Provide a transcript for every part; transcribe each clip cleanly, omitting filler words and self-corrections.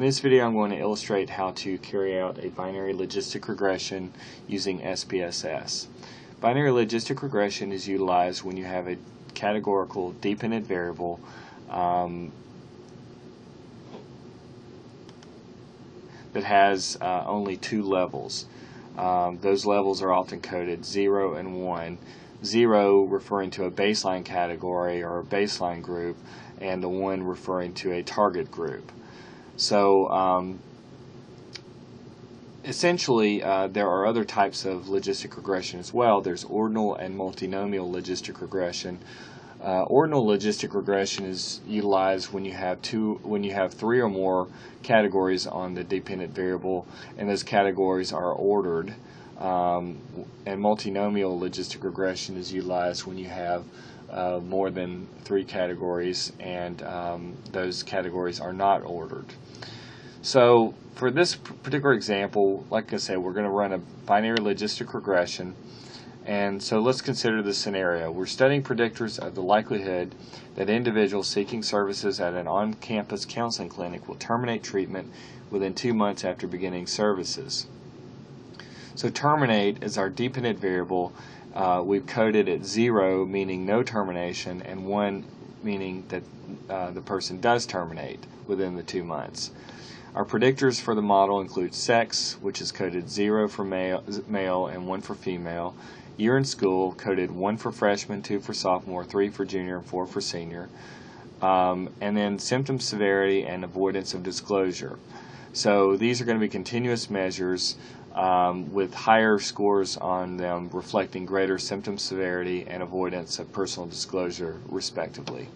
In this video I'm going to illustrate how to carry out a binary logistic regression using SPSS. Binary logistic regression is utilized when you have a categorical dependent variable that has only two levels. Those levels are often coded 0 and 1. 0 referring to a baseline category or a baseline group, and the 1 referring to a target group. So essentially there are other types of logistic regression as well. There's ordinal and multinomial logistic regression. Ordinal logistic regression is utilized when you have three or more categories on the dependent variable, and those categories are ordered. And multinomial logistic regression is utilized when you have more than three categories and those categories are not ordered. So for this particular example, like I said, we're going to run a binary logistic regression. And so let's consider this scenario. We're studying predictors of the likelihood that individuals seeking services at an on-campus counseling clinic will terminate treatment within 2 months after beginning services. So terminate is our dependent variable. We've coded it 0, meaning no termination, and 1, meaning that the person does terminate within the 2 months. Our predictors for the model include sex, which is coded 0 for male and 1 for female. Year in school, coded 1 for freshman, 2 for sophomore, 3 for junior, and 4 for senior. And then symptom severity and avoidance of disclosure. So these are going to be continuous measures with higher scores on them reflecting greater symptom severity and avoidance of personal disclosure, respectively.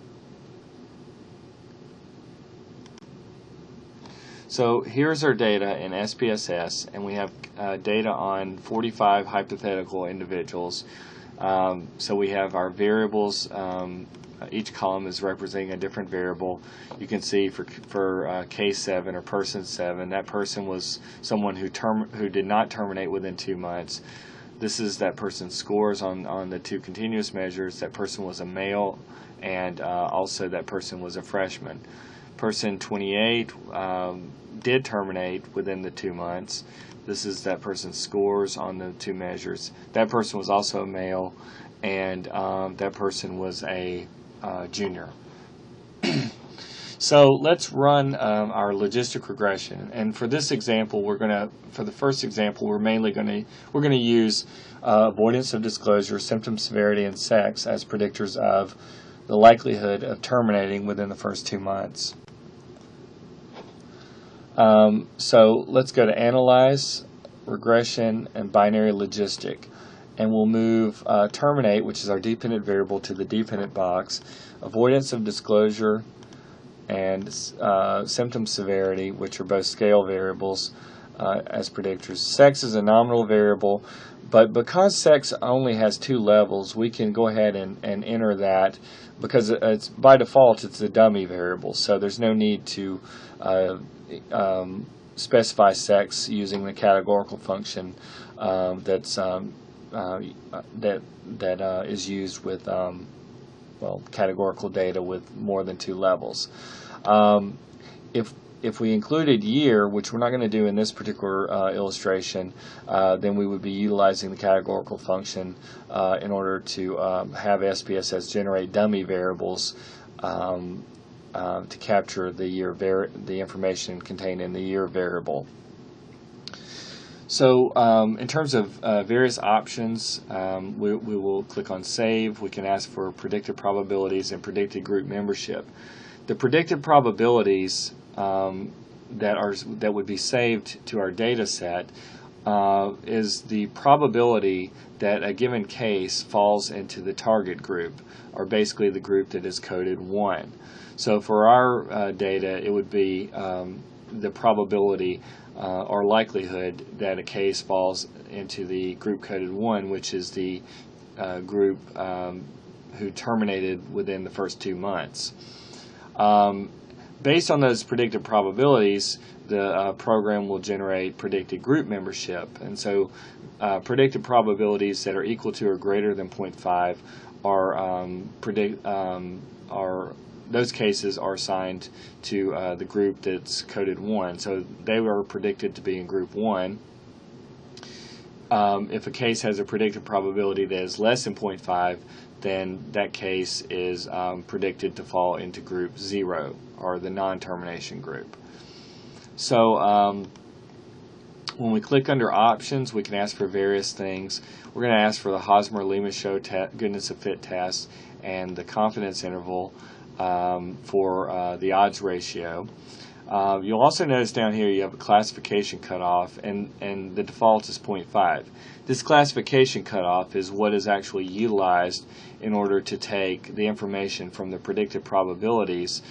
So here's our data in SPSS, and we have data on 45 hypothetical individuals. So we have our variables. Each column is representing a different variable. You can see for case 7 or person 7, that person was someone who did not terminate within 2 months. This is that person's scores on the two continuous measures. That person was a male, and also that person was a freshman. Person 28 did terminate within the 2 months. This is that person's scores on the two measures. That person was also a male, and that person was a junior. So let's run our logistic regression. And for this example, for the first example, we're going to use avoidance of disclosure, symptom severity, and sex as predictors of the likelihood of terminating within the first 2 months. So let's go to Analyze, Regression, and Binary Logistic. And we'll move Terminate, which is our dependent variable, to the dependent box. Avoidance of disclosure and symptom severity, which are both scale variables, as predictors. Sex is a nominal variable, but because sex only has 2 levels, we can go ahead and enter that because it's by default it's a dummy variable, so there's no need to specify sex using the categorical function that is used with categorical data with more than 2 levels. If we included year, which we're not going to do in this particular illustration, then we would be utilizing the categorical function in order to have SPSS generate dummy variables to capture the information contained in the year variable. So in terms of various options, we will click on Save. We can ask for predicted probabilities and predicted group membership. The predicted probabilities that would be saved to our data set is the probability that a given case falls into the target group, or basically the group that is coded 1. So for our data, it would be the probability or likelihood that a case falls into the group coded 1, which is the group who terminated within the first 2 months. Based on those predicted probabilities, the program will generate predicted group membership. And so predicted probabilities that are equal to or greater than 0.5 are those cases are assigned to the group that's coded 1. So they were predicted to be in group 1. If a case has a predicted probability that is less than 0.5, then that case is predicted to fall into group 0, or the non-termination group. So when we click under options, we can ask for various things. We're going to ask for the Hosmer-Lima-Show goodness of fit test and the confidence interval for the odds ratio. You'll also notice down here you have a classification cutoff, and the default is 0.5. This classification cutoff is what is actually utilized in order to take the information from the predicted probabilities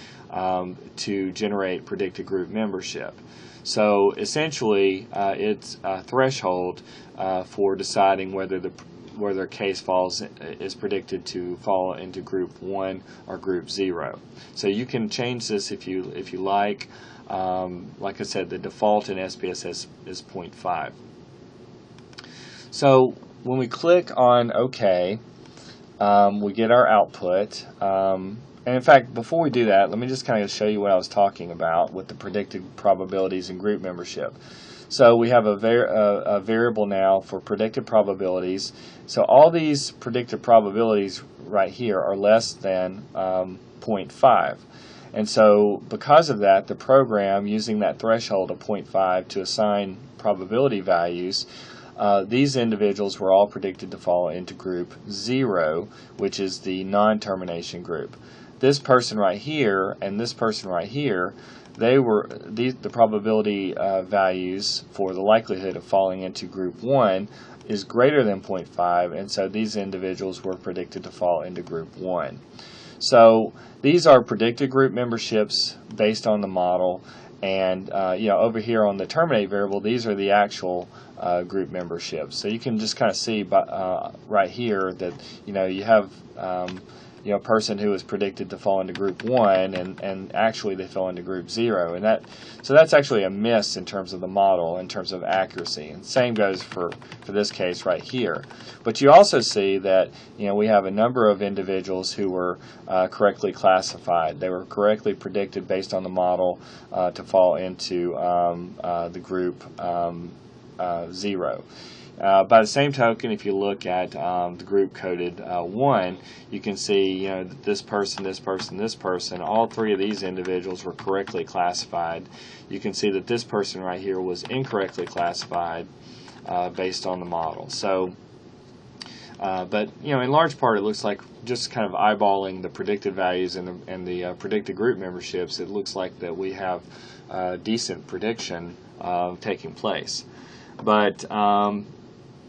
to generate predicted group membership. So essentially, it's a threshold for deciding whether a case is predicted to fall into group 1 or group 0. So you can change this if you like. Like I said, the default in SPSS is 0.5. So when we click on OK, we get our output. And in fact, before we do that, let me just kind of show you what I was talking about with the predicted probabilities and group membership. So we have a variable now for predicted probabilities. So all these predicted probabilities right here are less than 0.5. And so because of that, the program, using that threshold of 0.5 to assign probability values, these individuals were all predicted to fall into group 0, which is the non-termination group. This person right here and this person right here, the probability values for the likelihood of falling into group 1 is greater than 0.5, and so these individuals were predicted to fall into group 1. So these are predicted group memberships based on the model, and over here on the terminate variable, these are the actual group memberships. So you can just kind of see right here that you have a person who was predicted to fall into group 1, and actually they fell into group 0, and so that's actually a miss in terms of the model, in terms of accuracy. And same goes for this case right here. But you also see that we have a number of individuals who were correctly classified. They were correctly predicted based on the model to fall into the group 0. By the same token, if you look at the group coded 1, you can see that this person, all three of these individuals were correctly classified. You can see that this person right here was incorrectly classified based on the model. So, but in large part, it looks like just kind of eyeballing the predicted values and the predicted group memberships. It looks like that we have decent prediction taking place, but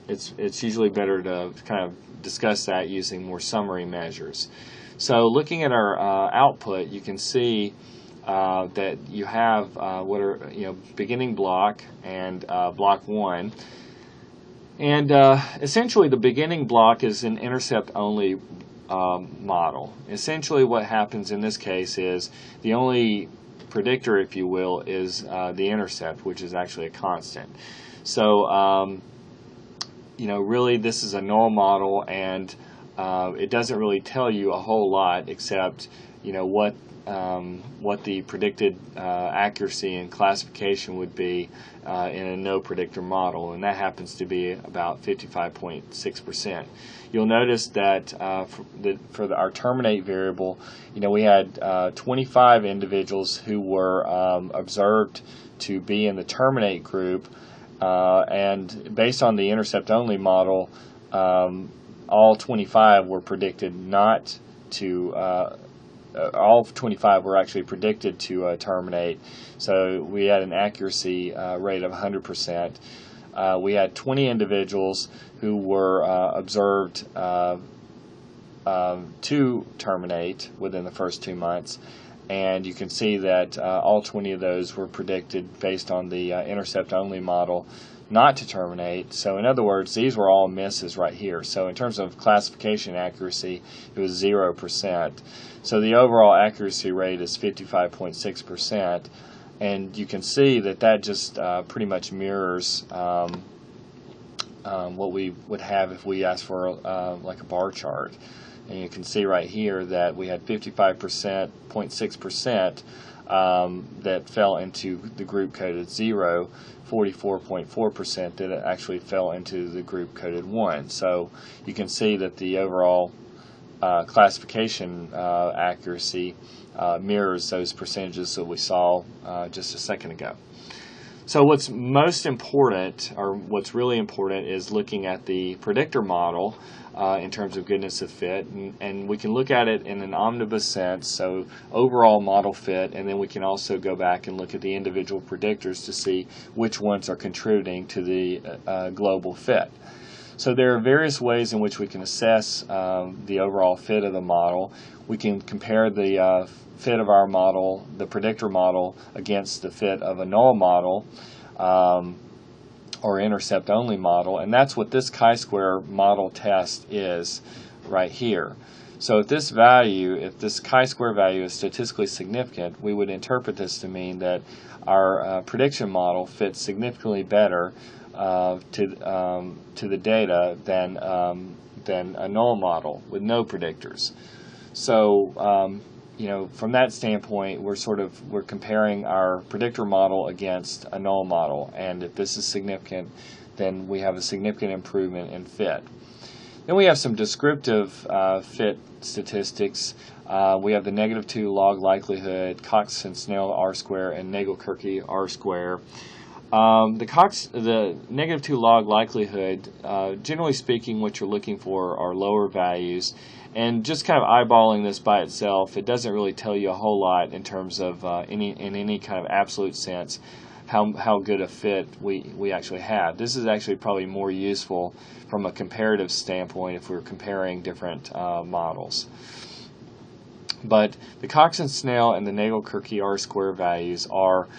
it's usually better to kind of discuss that using more summary measures. So looking at our output, you can see that you have what are beginning block and block 1, and essentially the beginning block is an intercept only model. Essentially what happens in this case is the only predictor, if you will, is the intercept, which is actually a constant. So really this is a null model, and it doesn't really tell you a whole lot except what the predicted accuracy and classification would be in a no predictor model, and that happens to be about 55.6%. You'll notice that for our terminate variable, we had 25 individuals who were observed to be in the terminate group, and based on the intercept only model, all 25 were predicted not to all 25 were actually predicted to terminate. So we had an accuracy rate of 100%. We had 20 individuals who were observed to terminate within the first 2 months, and you can see that all 20 of those were predicted based on the intercept only model not to terminate. So in other words, these were all misses right here. So in terms of classification accuracy, it was 0%. So the overall accuracy rate is 55.6%, and you can see that just pretty much mirrors what we would have if we asked for like a bar chart. And you can see right here that we had 55%, 0.6% that fell into the group coded 0, 44.4% that actually fell into the group coded 1. So you can see that the overall classification accuracy mirrors those percentages that we saw just a second ago. So what's most important, or what's really important, is looking at the predictor model in terms of goodness of fit, and we can look at it in an omnibus sense, so overall model fit, and then we can also go back and look at the individual predictors to see which ones are contributing to the global fit. So there are various ways in which we can assess the overall fit of the model. We can compare the fit of our model, the predictor model, against the fit of a null model or intercept-only model, and that's what this chi-square model test is right here. So if this chi-square value is statistically significant, we would interpret this to mean that our prediction model fits significantly better to the data than a null model with no predictors. So from that standpoint, we're comparing our predictor model against a null model, and if this is significant, then we have a significant improvement in fit. Then we have some descriptive fit statistics. We have the -2 log likelihood, Cox and Snell R-square, and Nagel-Kirke R-square. The -2 log likelihood, generally speaking, what you're looking for are lower values, and just kind of eyeballing this by itself, it doesn't really tell you a whole lot in terms of in any kind of absolute sense how good a fit we actually have. This is actually probably more useful from a comparative standpoint if we're comparing different models. But the Cox and Snell and the Nagel-Kirke R-square values are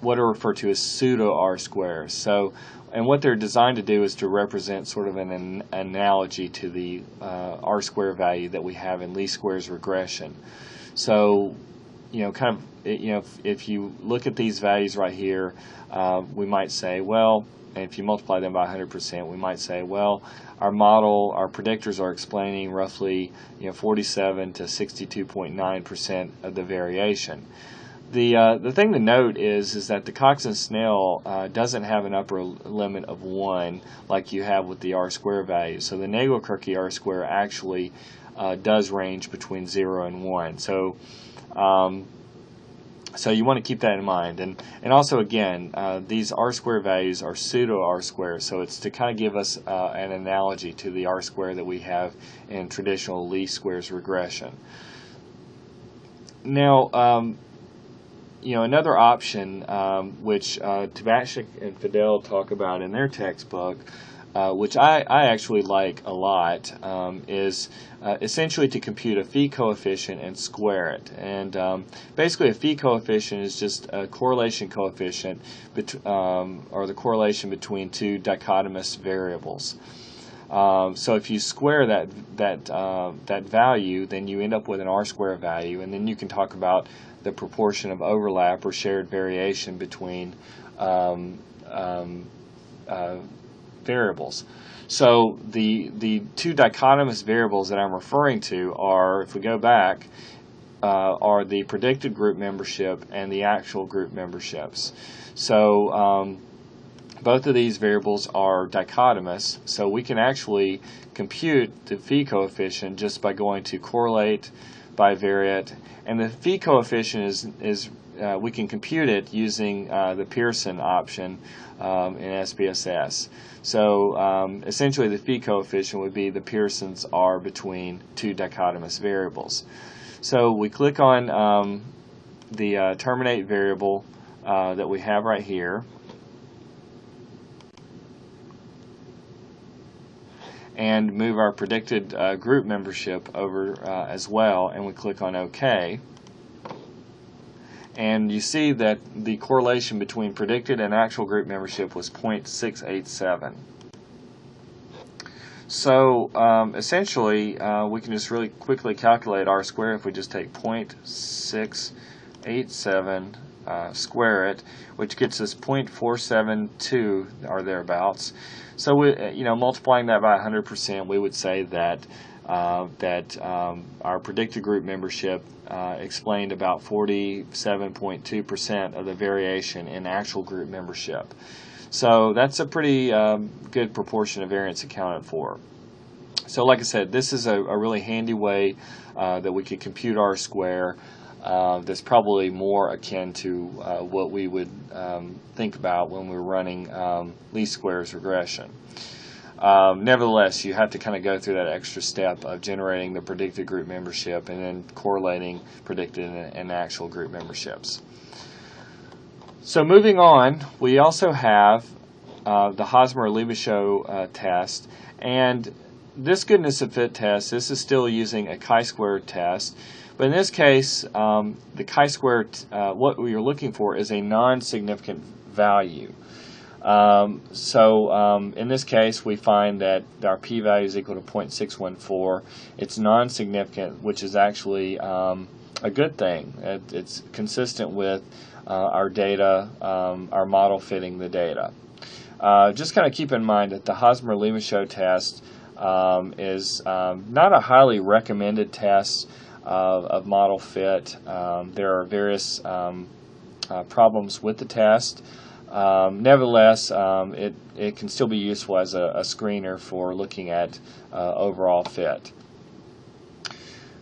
what are referred to as pseudo R-squares. So, and what they're designed to do is to represent sort of an analogy to the R-square value that we have in least squares regression. So, if you look at these values right here, we might say, well, and if you multiply them by 100%, we might say, well, our model, our predictors are explaining roughly 47 to 62.9% of the variation. The thing to note is that the Cox and Snell doesn't have an upper limit of 1 like you have with the R-square value. So the Nagel-Kirke R-square actually does range between 0 and 1. So you want to keep that in mind. And also, again, these R-square values are pseudo R-squares, so it's to kind of give us an analogy to the R-square that we have in traditional least squares regression. Now, another option, which Tabachnik and Fidel talk about in their textbook, which I actually like a lot, is essentially to compute a phi coefficient and square it. And basically a phi coefficient is just a correlation coefficient, or the correlation between two dichotomous variables. So if you square that value, then you end up with an R-square value, and then you can talk about the proportion of overlap or shared variation between variables. So the two dichotomous variables that I'm referring to are, if we go back, are the predicted group membership and the actual group memberships. So both of these variables are dichotomous, so we can actually compute the phi coefficient just by going to correlate, bivariate, and the phi coefficient is we can compute it using the Pearson option in SPSS. So essentially the phi coefficient would be the Pearsons are between two dichotomous variables. So we click on the terminate variable that we have right here, and move our predicted group membership over as well, and we click on OK. And you see that the correlation between predicted and actual group membership was 0.687. So essentially, we can just really quickly calculate R-square if we just take 0.687, square it, which gets us 0.472 or thereabouts. So multiplying that by 100%, we would say that that our predicted group membership explained about 47.2% of the variation in actual group membership. So that's a pretty good proportion of variance accounted for. So like I said, this is a really handy way that we could compute R-square that's probably more akin to what we would think about when we're running least squares regression. Nevertheless, you have to kind of go through that extra step of generating the predicted group membership and then correlating predicted and actual group memberships. So moving on, we also have the Hosmer-Levasheau test, and this goodness of fit test, this is still using a chi-squared test, but in this case, the chi-squared, what we are looking for is a non-significant value. In this case, we find that our p-value is equal to 0.614. It's non-significant, which is actually a good thing. It's consistent with our data, our model fitting the data. Just kind of keep in mind that the Hosmer-Levasheau test is not a highly recommended test of model fit. There are various problems with the test. Nevertheless, it can still be useful as a screener for looking at overall fit.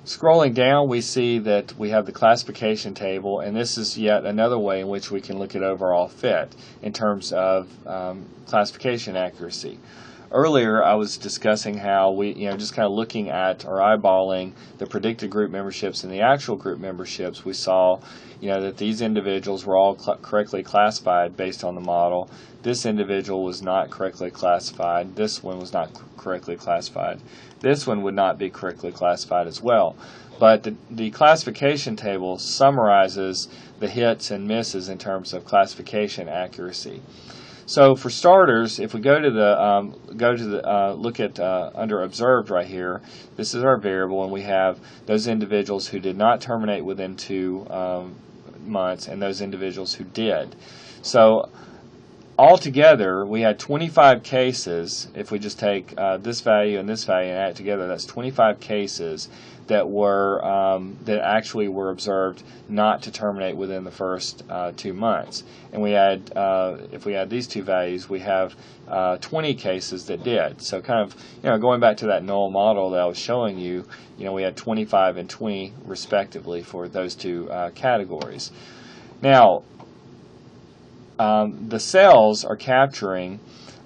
Scrolling down, we see that we have the classification table, and this is yet another way in which we can look at overall fit in terms of classification accuracy. Earlier, I was discussing how we, just kind of looking at or eyeballing the predicted group memberships and the actual group memberships, we saw, that these individuals were all correctly classified based on the model. This individual was not correctly classified. This one was not correctly classified. This one would not be correctly classified as well. But the classification table summarizes the hits and misses in terms of classification accuracy. So for starters, if we go to the look at under observed right here, this is our variable, and we have those individuals who did not terminate within 2 months and those individuals who did. So altogether, we had 25 cases. If we just take this value and add it together, that's 25 cases that were that actually were observed not to terminate within the first 2 months. And we had, if we add these two values, we have 20 cases that did. So kind of, going back to that null model that I was showing you, we had 25 and 20 respectively for those two categories. Now, the cells are capturing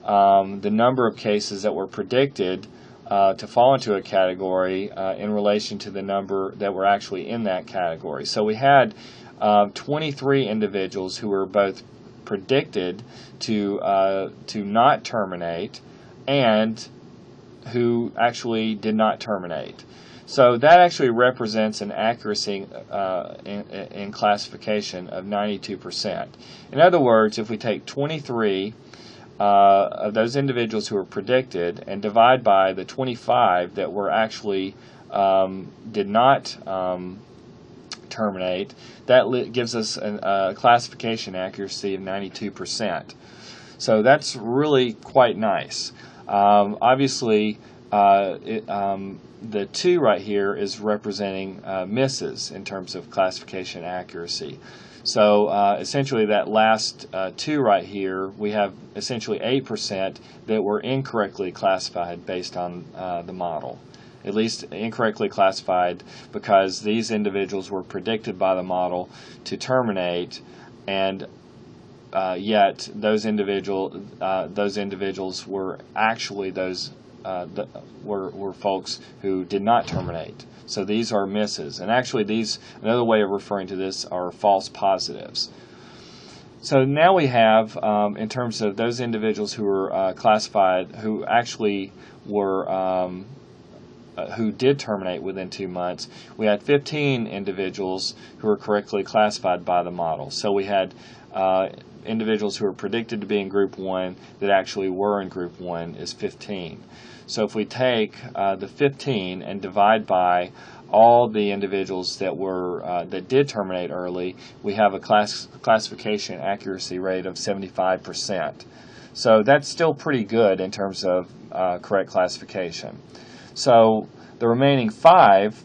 the number of cases that were predicted to fall into a category in relation to the number that were actually in that category. So we had 23 individuals who were both predicted to not terminate and who actually did not terminate. So that actually represents an accuracy in classification of 92%. In other words, if we take 23 of those individuals who were predicted and divide by the 25 that were actually did not terminate, that gives us a classification accuracy of 92%. So that's really quite nice. Obviously, the 2 right here is representing misses in terms of classification accuracy. So essentially that last 2 right here, we have essentially 8% that were incorrectly classified based on the model. At least incorrectly classified because these individuals were predicted by the model to terminate, and yet those individuals were actually were folks who did not terminate. So these are misses, and actually these, another way of referring to this, are false positives. So now we have, in terms of those individuals who were classified, who actually were who did terminate within 2 months, we had 15 individuals who were correctly classified by the model. So we had individuals who were predicted to be in group 1 that actually were in group 1 is 15. So if we take the 15 and divide by all the individuals that were that did terminate early, we have a classification accuracy rate of 75%. So that's still pretty good in terms of correct classification. So The remaining 5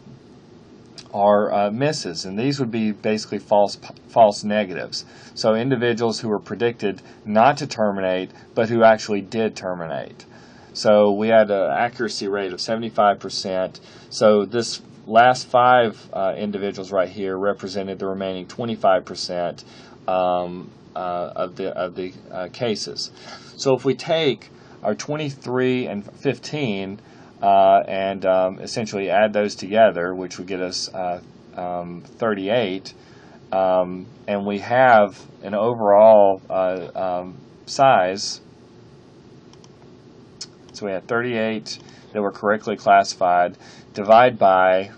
are misses, and these would be basically false negatives. So individuals who were predicted not to terminate, but who actually did terminate. So we had an accuracy rate of 75%. So this last 5 individuals right here represented the remaining 25% of the cases. So if we take our 23 and 15 and essentially add those together, which would get us 38, and we have an overall size. So we had 38 that were correctly classified. Divide by,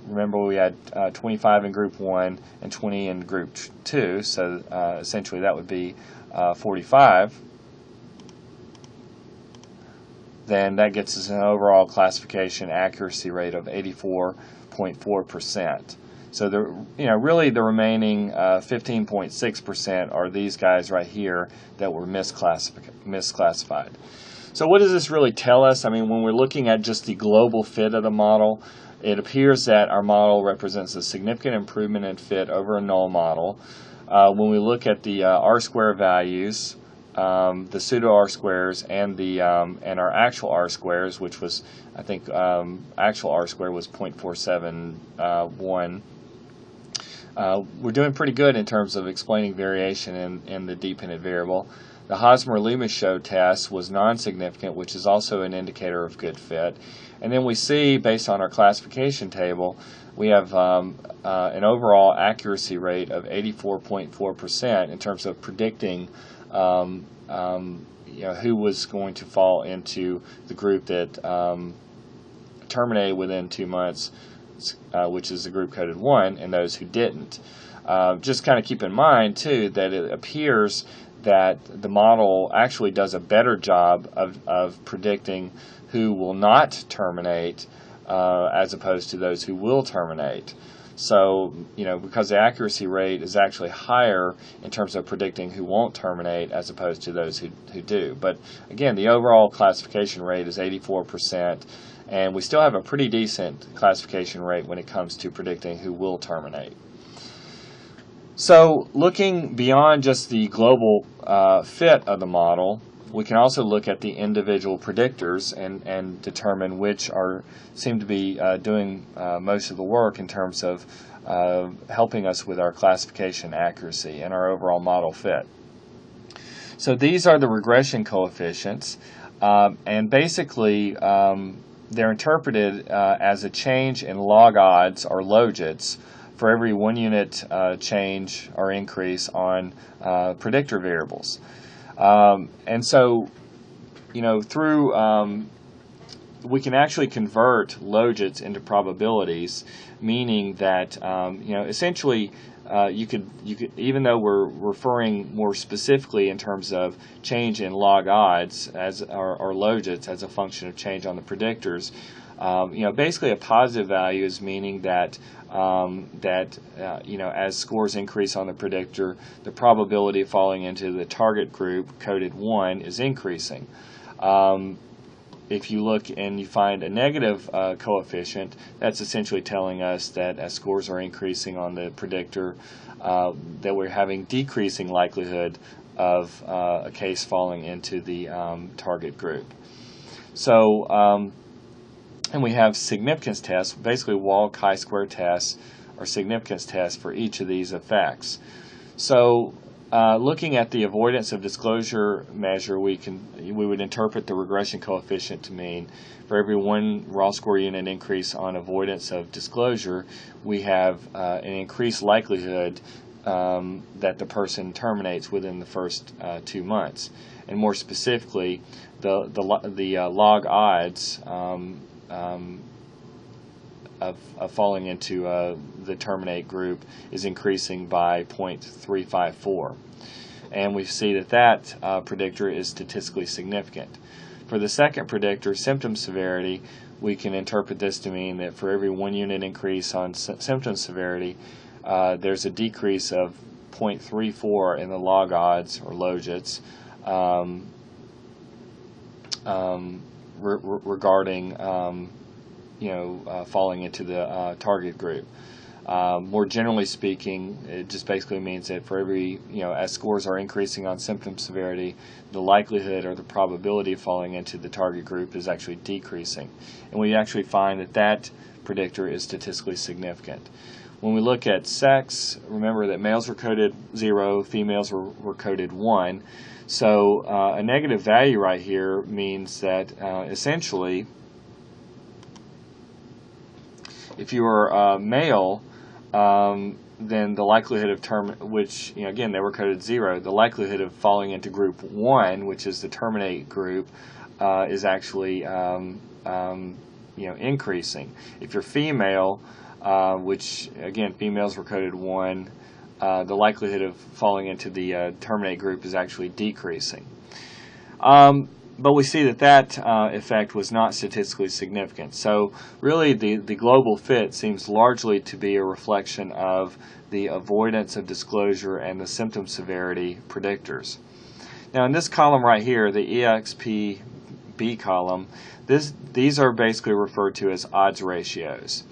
remember we had 25 in group 1 and 20 in group 2, so essentially that would be 45. Then that gets us an overall classification accuracy rate of 84.4%. So really the remaining 15.6% are these guys right here that were misclassified. So what does this really tell us? I mean, when we're looking at just the global fit of the model, it appears that our model represents a significant improvement in fit over a null model. When we look at the R-square values, the pseudo R-squares and our actual R-squares, which was, I think, actual R-square was 0.471. We're doing pretty good in terms of explaining variation in the dependent variable. The Hosmer-Loomis show test was non-significant, which is also an indicator of good fit. And then we see, based on our classification table, we have an overall accuracy rate of 84.4% in terms of predicting who was going to fall into the group that terminated within 2 months, which is the group coded 1, and those who didn't. Just kind of keep in mind, too, that it appears that the model actually does a better job of predicting who will not terminate as opposed to those who will terminate. So, because the accuracy rate is actually higher in terms of predicting who won't terminate as opposed to those who do. But again, the overall classification rate is 84%, and we still have a pretty decent classification rate when it comes to predicting who will terminate. So looking beyond just the global fit of the model, we can also look at the individual predictors and determine which seem to be doing most of the work in terms of helping us with our classification accuracy and our overall model fit. So these are the regression coefficients, and basically they're interpreted as a change in log odds or logits for every 1 unit change or increase on predictor variables. And so, we can actually convert logits into probabilities, meaning that, essentially you could, even though we're referring more specifically in terms of change in log odds or logits as a function of change on the predictors, basically a positive value is meaning that as scores increase on the predictor, the probability of falling into the target group coded 1 is increasing. If you look and you find a negative coefficient, that's essentially telling us that as scores are increasing on the predictor, that we're having decreasing likelihood of a case falling into the target group. So, and we have significance tests, basically Wald chi-square tests or significance tests for each of these effects. So looking at the avoidance of disclosure measure, we would interpret the regression coefficient to mean for every 1 raw score unit increase on avoidance of disclosure, we have an increased likelihood that the person terminates within the first 2 months. And more specifically, the log odds of falling into the terminate group is increasing by 0.354. And we see that predictor is statistically significant. For the second predictor, symptom severity, we can interpret this to mean that for every 1 unit increase on symptom severity, there's a decrease of 0.34 in the log odds or logits regarding falling into the target group. More generally speaking, it just basically means that for every, as scores are increasing on symptom severity, the likelihood or the probability of falling into the target group is actually decreasing. And we actually find that that predictor is statistically significant. When we look at sex, remember that males were coded 0, females were coded 1. So a negative value right here means that essentially, if you are male, then the likelihood of which, again, they were coded 0, the likelihood of falling into group 1, which is the terminate group, is actually increasing. If you're female, which again, females were coded 1, the likelihood of falling into the terminate group is actually decreasing. But we see that effect was not statistically significant. So really the global fit seems largely to be a reflection of the avoidance of disclosure and the symptom severity predictors. Now in this column right here, the EXPB column, these are basically referred to as odds ratios.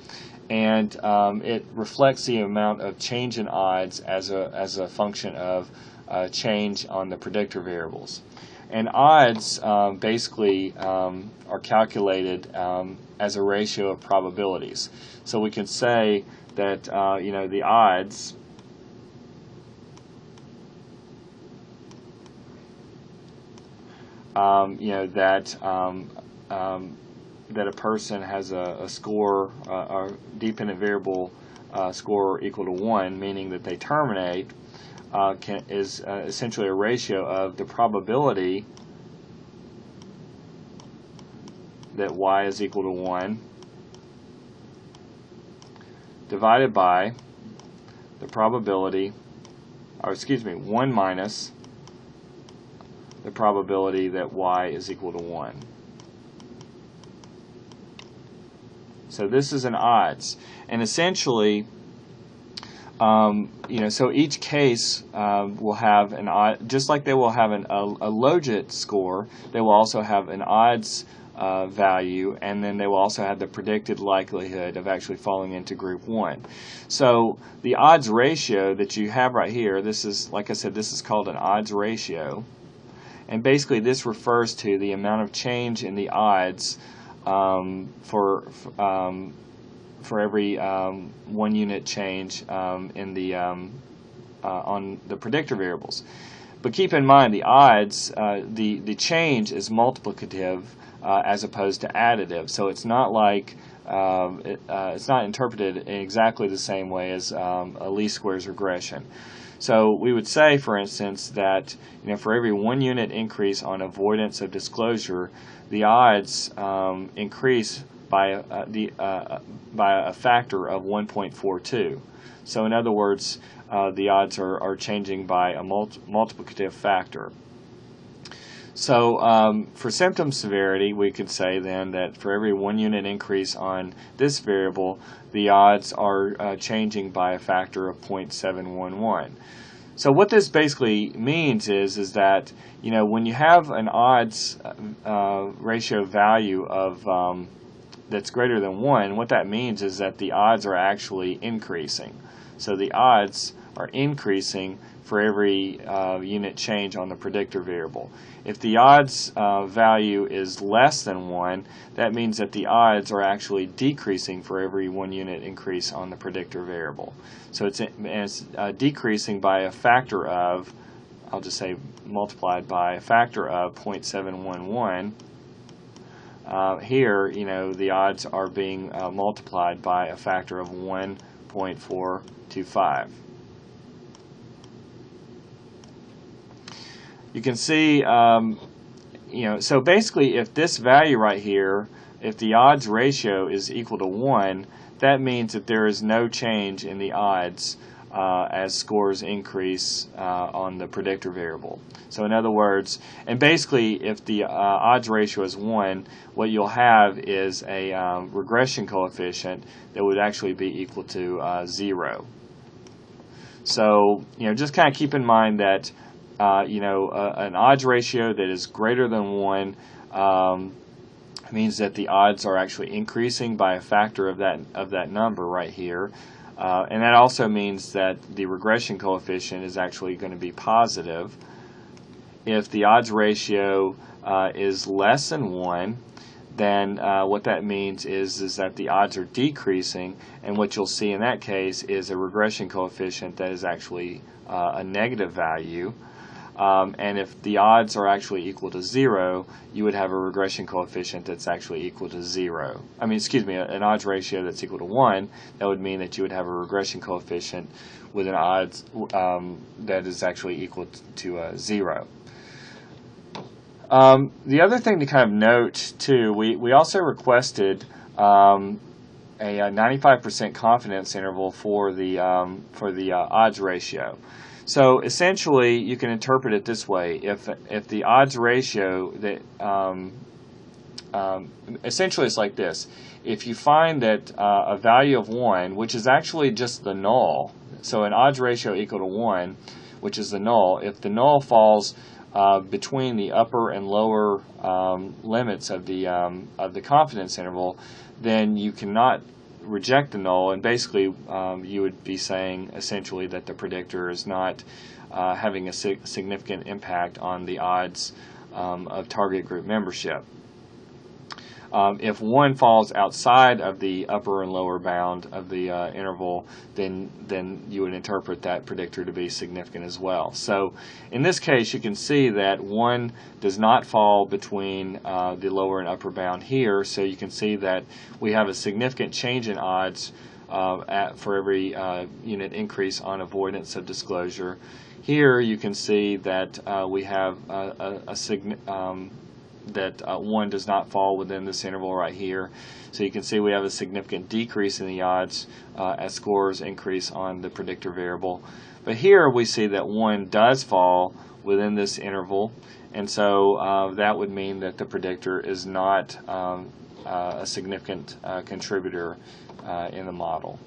And it reflects the amount of change in odds as a function of change on the predictor variables. And odds basically are calculated as a ratio of probabilities. So we can say that the odds that a person has a score, a dependent variable score equal to 1, meaning that they terminate, is essentially a ratio of the probability that y is equal to 1 divided by the probability, or excuse me, 1 minus the probability that y is equal to 1. So this is an odds, and essentially, so each case will have an odd, just like they will have a logit score, they will also have an odds value, and then they will also have the predicted likelihood of actually falling into group 1. So the odds ratio that you have right here, this is, like I said, this is called an odds ratio, and basically this refers to the amount of change in the odds for every 1 unit change in the on the predictor variables. But keep in mind the odds, the change is multiplicative as opposed to additive. So it's not like it's not interpreted in exactly the same way as a least squares regression. So we would say, for instance, that for every 1 unit increase on avoidance of disclosure, the odds increase by a factor of 1.42. So in other words, the odds are changing by a multiplicative factor. So for symptom severity, we could say then that for every 1 unit increase on this variable, the odds are changing by a factor of 0.711. So what this basically means is that when you have an odds ratio value of that's greater than 1, what that means is that the odds are actually increasing. So the odds are increasing for every unit change on the predictor variable. If the odds value is less than 1, that means that the odds are actually decreasing for every 1 unit increase on the predictor variable. So it's decreasing by a factor of, I'll just say multiplied by a factor of 0.711. Here, the odds are being multiplied by a factor of 1.425. You can see, so basically if this value right here, if the odds ratio is equal to 1, that means that there is no change in the odds as scores increase on the predictor variable. So in other words, and basically if the odds ratio is 1, what you'll have is a regression coefficient that would actually be equal to 0. So just kind of keep in mind that an odds ratio that is greater than 1 means that the odds are actually increasing by a factor of that number right here. And that also means that the regression coefficient is actually going to be positive. If the odds ratio is less than 1, then what that means is that the odds are decreasing, and what you'll see in that case is a regression coefficient that is actually a negative value. And if the odds are actually equal to 0, you would have a regression coefficient that's actually equal to 0. I mean, excuse me, an odds ratio that's equal to 1. That would mean that you would have a regression coefficient with an odds that is actually equal to 0. The other thing to kind of note too, we also requested a 95% confidence interval for the odds ratio. So essentially, you can interpret it this way: if the odds ratio that essentially it's like this: if you find that a value of 1, which is actually just the null, so an odds ratio equal to 1, which is the null, if the null falls between the upper and lower limits of the confidence interval, then you cannot reject the null, and basically you would be saying essentially that the predictor is not having a significant impact on the odds of target group membership. If 1 falls outside of the upper and lower bound of the interval, then you would interpret that predictor to be significant as well. So in this case, you can see that 1 does not fall between the lower and upper bound here, so you can see that we have a significant change in odds for every unit increase on avoidance of disclosure. Here you can see that we have that 1 does not fall within this interval right here. So you can see we have a significant decrease in the odds as scores increase on the predictor variable. But here we see that 1 does fall within this interval, and so that would mean that the predictor is not a significant contributor in the model.